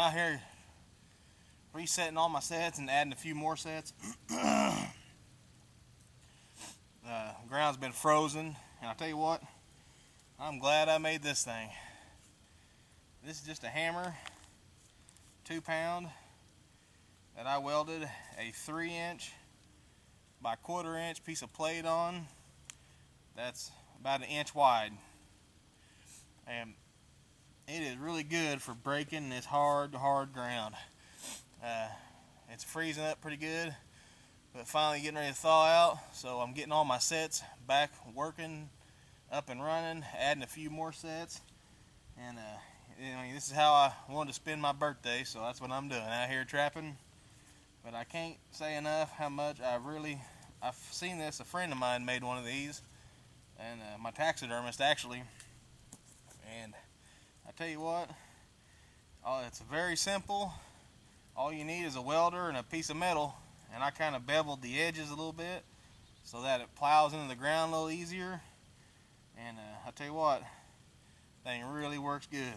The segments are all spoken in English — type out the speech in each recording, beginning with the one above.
out here resetting all my sets and adding a few more sets. The ground's been frozen, and I'll tell you what, I'm glad I made this thing. This is just a hammer, 2-pound, that I welded a 3-inch by 1/4-inch piece of plate on. That's about 1 inch wide, and it is really good for breaking this hard ground. It's freezing up pretty good, but finally getting ready to thaw out, so I'm getting all my sets back working, up and running, adding a few more sets, and this is how I wanted to spend my birthday, so that's what I'm doing, out here trapping. But I can't say enough how much I've seen this. A friend of mine made one of these, and my taxidermist actually, and I tell you what, it's very simple. All you need is a welder and a piece of metal, and I kind of beveled the edges a little bit so that it plows into the ground a little easier, and I tell you what, thing really works good.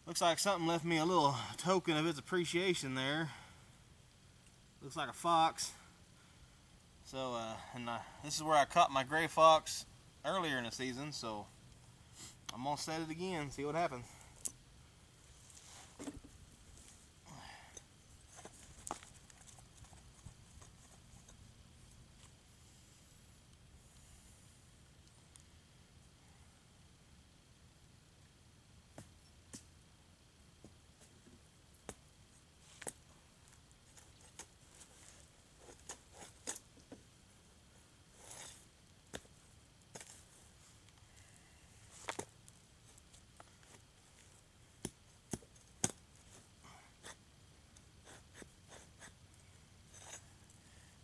Looks like something left me a little token of its appreciation there. Looks like a fox. So, this is where I caught my gray fox earlier in the season, so I'm gonna set it again, see what happens.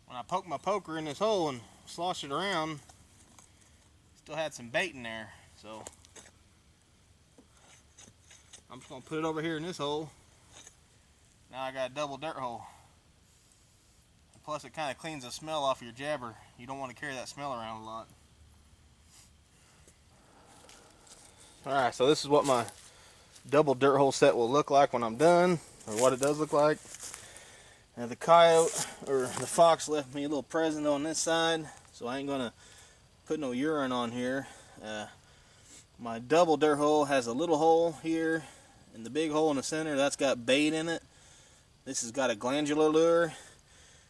When I poked my poker in this hole and sloshed it around, still had some bait in there, so I'm just going to put it over here in this hole. Now I got a double dirt hole. Plus it kind of cleans the smell off your jabber. You don't want to carry that smell around a lot. Alright, so this is what my double dirt hole set will look like when I'm done, or what it does look like. Now the coyote, or the fox, left me a little present on this side, so I ain't gonna put no urine on here. My double dirt hole has a little hole here, and the big hole in the center, that's got bait in it. This has got a glandular lure,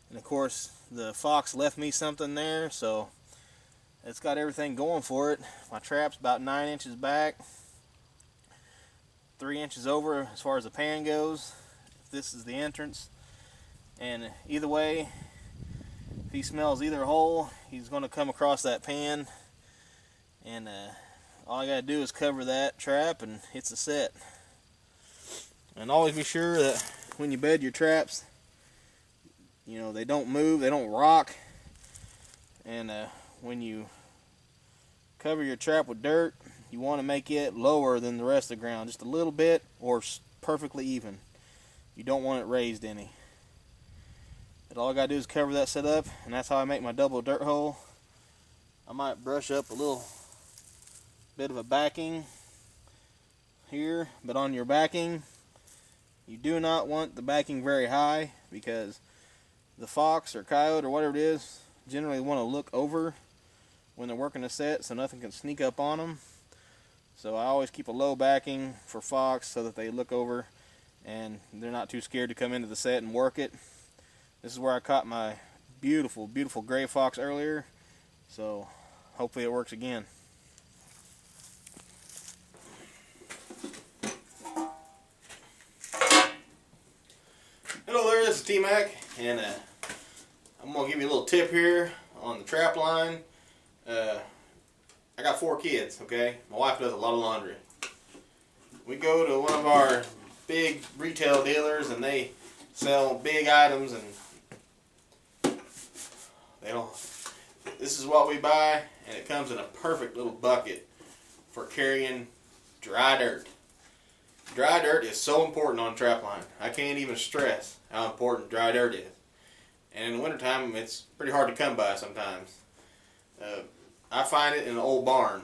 and of course the fox left me something there, so it's got everything going for it. My trap's about 9 inches back, 3 inches over as far as the pan goes. This is the entrance. And either way, if he smells either hole, he's going to come across that pan. And all I got to do is cover that trap and it's a set. And always be sure that when you bed your traps, they don't move, they don't rock. And when you cover your trap with dirt, you want to make it lower than the rest of the ground, just a little bit, or perfectly even. You don't want it raised any. But all I gotta do is cover that set up, and that's how I make my double dirt hole. I might brush up a little bit of a backing here, but on your backing, you do not want the backing very high, because the fox or coyote or whatever it is generally want to look over when they're working the set, so nothing can sneak up on them. So I always keep a low backing for fox so that they look over and they're not too scared to come into the set and work it. This is where I caught my beautiful, beautiful gray fox earlier, so hopefully it works again. Hello there, this is T-Mac, and I'm going to give you a little tip here on the trap line. I got 4 kids, okay? My wife does a lot of laundry. We go to one of our big retail dealers and they sell big items, and this is what we buy, and it comes in a perfect little bucket for carrying dry dirt. Dry dirt is so important on a trap line. I can't even stress how important dry dirt is. And in the wintertime, it's pretty hard to come by sometimes. I find it in an old barn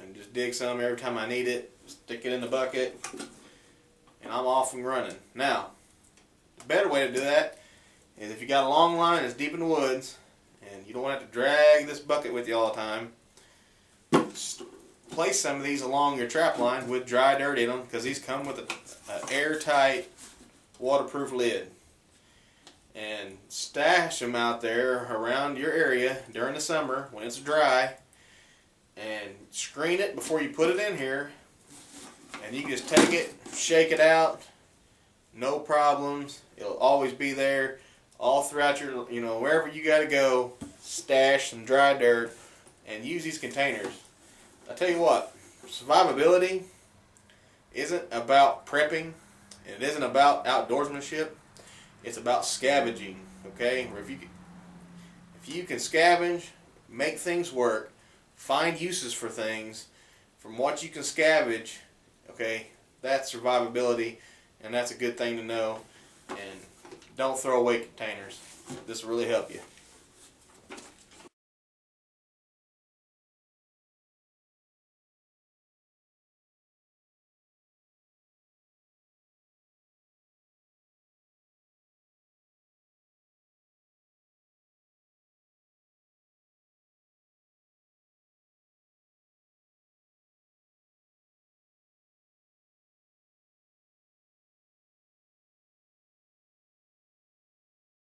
and just dig some every time I need it, stick it in the bucket, and I'm off and running. Now, the better way to do that is if you got a long line that's deep in the woods and you don't want to have to drag this bucket with you all the time, just place some of these along your trap line with dry dirt in them, because these come with an airtight waterproof lid. And stash them out there around your area during the summer when it's dry, and screen it before you put it in here, and you can just take it, shake it out, no problems. It'll always be there all throughout your, wherever you got to go. Stash some dry dirt and use these containers. I tell you what, survivability isn't about prepping, and it isn't about outdoorsmanship. It's about scavenging, okay? Where if you can scavenge, make things work, find uses for things from what you can scavenge, okay, that's survivability, and that's a good thing to know. And don't throw away containers. This will really help you.